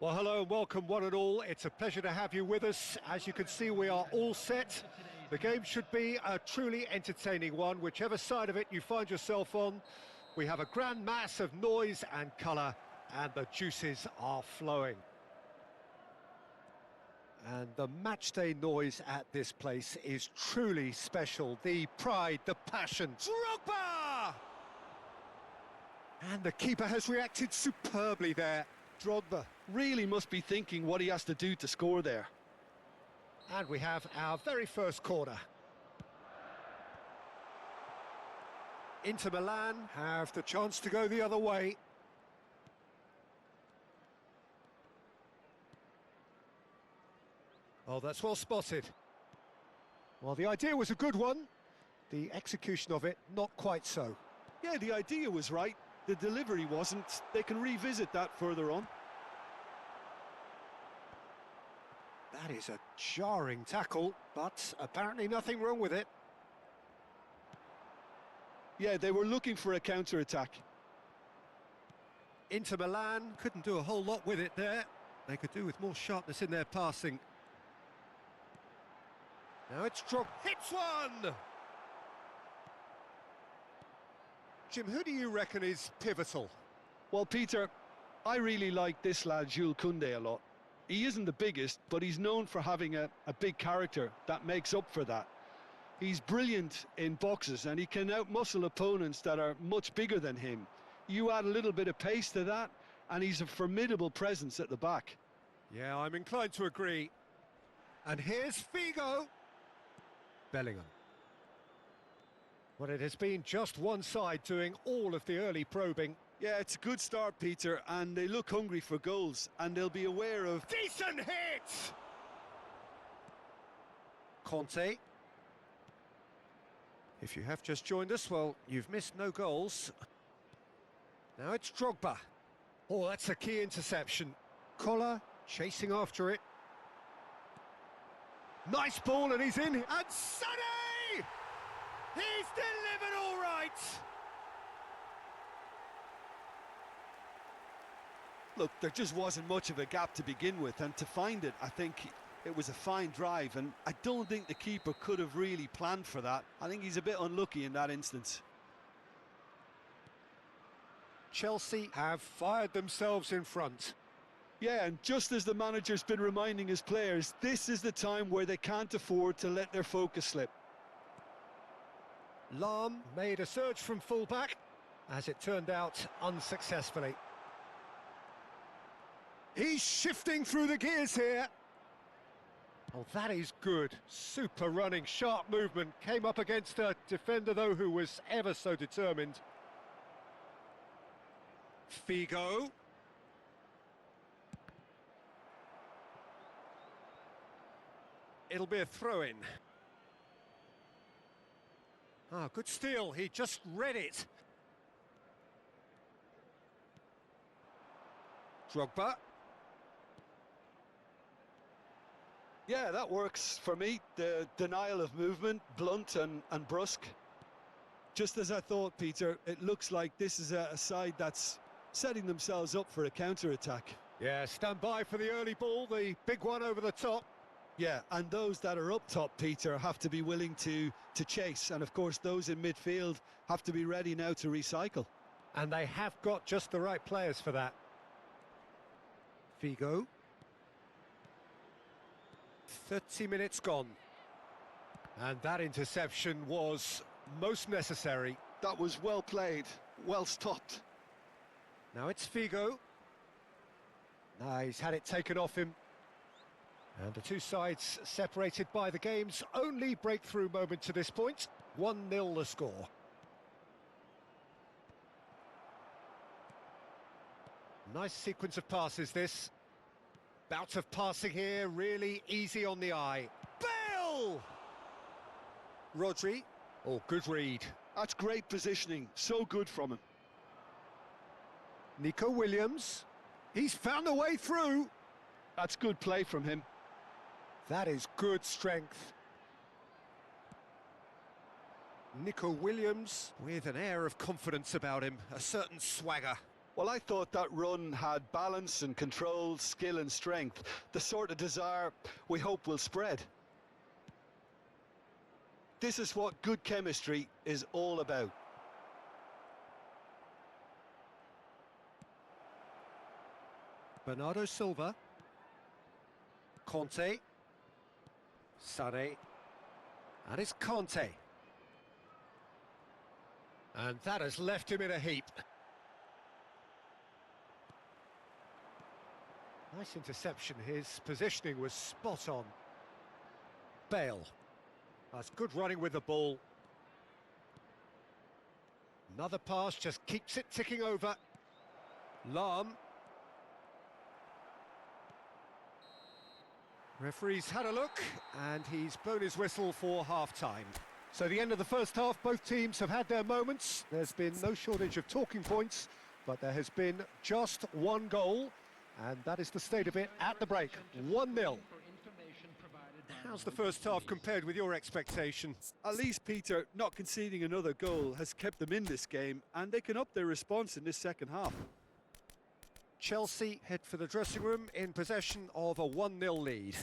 Well, hello and welcome one and all. It's a pleasure to have you with us. As you can see, we are all set. The game should be a truly entertaining one, whichever side of it you find yourself on. We have a grand mass of noise and colour, and the juices are flowing. And the matchday noise at this place is truly special. The pride, the passion. Drogba! And the keeper has reacted superbly there. Drogba really must be thinking what he has to do to score there. And we have our very first corner. Inter Milan have the chance to go the other way. Oh, that's well spotted. Well, the idea was a good one. The execution of it, not quite so. Yeah, the idea was right. The delivery wasn't. They can revisit that further on. That is a jarring tackle, but apparently nothing wrong with it. Yeah, they were looking for a counter-attack. Inter Milan couldn't do a whole lot with it there. They could do with more sharpness in their passing. Now it's Drogba. Hits one! Jim, who do you reckon is pivotal? Well, Peter, I really like this lad, Jules Koundé, a lot. He isn't the biggest, but he's known for having a big character that makes up for that. He's brilliant in boxes, and he can outmuscle opponents that are much bigger than him. You add a little bit of pace to that, and he's a formidable presence at the back. Yeah, I'm inclined to agree. And here's Figo. Bellingham. Well, it has been just one side doing all of the early probing. Yeah, it's a good start, Peter, and they look hungry for goals, and they'll be aware of... Decent hit! Conte. If you have just joined us, well, you've missed no goals. Now it's Drogba. Oh, that's a key interception. Collar chasing after it. Nice ball, and he's in. And Sonny! He's delivered all right! Look, there just wasn't much of a gap to begin with, and to find it, I think it was a fine drive, and I don't think the keeper could have really planned for that. I think he's a bit unlucky in that instance. Chelsea have fired themselves in front. Yeah, and just as the manager's been reminding his players, this is the time where they can't afford to let their focus slip. Lahm made a surge from fullback, as it turned out unsuccessfully. He's shifting through the gears here. Oh, that is good. Super running, sharp movement. Came up against a defender, though, who was ever so determined. Figo. It'll be a throw-in. Ah, good steal. He just read it. Drogba. Yeah, that works for me. The denial of movement, blunt and brusque. Just as I thought, Peter, it looks like this is a side that's setting themselves up for a counter-attack. Yeah, stand by for the early ball, the big one over the top. Yeah, and those that are up top, Peter, have to be willing to chase. And, of course, those in midfield have to be ready now to recycle. And they have got just the right players for that. Figo. 30 minutes gone. And that interception was most necessary. That was well played, well stopped. Now it's Figo. Now he's had it taken off him. And the two sides separated by the game's only breakthrough moment to this point. 1-0 the score. Nice sequence of passes, this. Bout of passing here, really easy on the eye. Bale! Rodri. Oh, good read. That's great positioning, so good from him. Nico Williams. He's found a way through. That's good play from him. That is good strength. Nico Williams with an air of confidence about him, a certain swagger. Well, I thought that run had balance and control, skill and strength, the sort of desire we hope will spread. This is what good chemistry is all about. Bernardo Silva. Conte. Sane. And it's Conte. And that has left him in a heap. Nice interception. His positioning was spot on. Bale. That's good running with the ball. Another pass, just keeps it ticking over. Lahm. Referee's had a look, and he's blown his whistle for half-time. So the end of the first half, both teams have had their moments. There's been no shortage of talking points, but there has been just one goal, and that is the state of it at the break, 1-0. How's the first half compared with your expectation? At least, Peter, not conceding another goal has kept them in this game, and they can up their response in this second half. Chelsea head for the dressing room in possession of a 1-0 lead.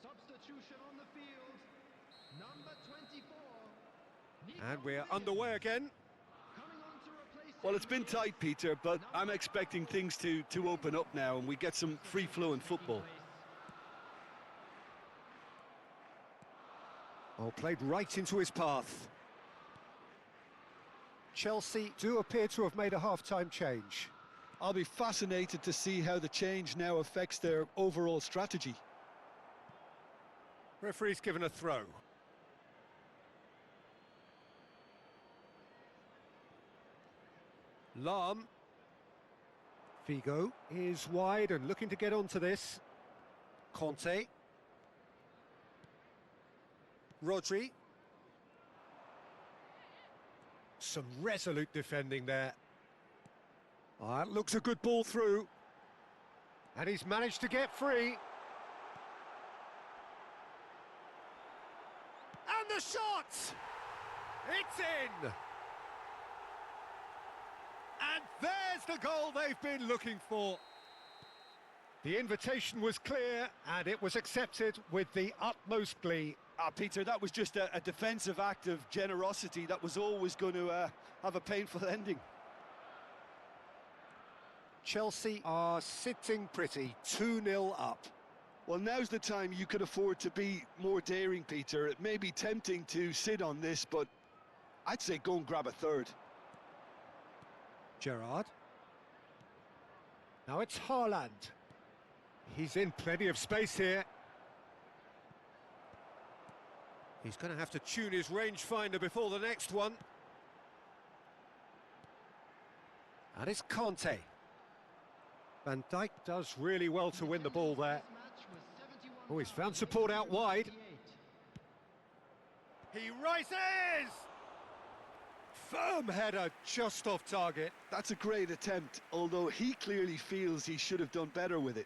Substitution on the field, number 24. And we're underway again. Well, it's been tight, Peter, but I'm expecting things to open up now and we get some free-flowing football. Oh, played right into his path. Chelsea do appear to have made a half-time change. I'll be fascinated to see how the change now affects their overall strategy. Referee's given a throw. Lahm. Figo is wide and looking to get onto this. Conte. Rodri. Some resolute defending there. That looks a good ball through. And he's managed to get free. And the shot! It's in! And there's the goal they've been looking for. The invitation was clear and it was accepted with the utmost glee. Peter, that was just a defensive act of generosity that was always going to have a painful ending. Chelsea are sitting pretty, 2-0 up. Well, now's the time you could afford to be more daring, Peter. It may be tempting to sit on this, but I'd say go and grab a third. Gerrard. Now it's Haaland. He's in plenty of space here. He's going to have to tune his rangefinder before the next one. And it's Conte. Van Dijk does really well to win the ball there. Oh, he's found support out wide. He rises! Firm header just off target. That's a great attempt, although he clearly feels he should have done better with it.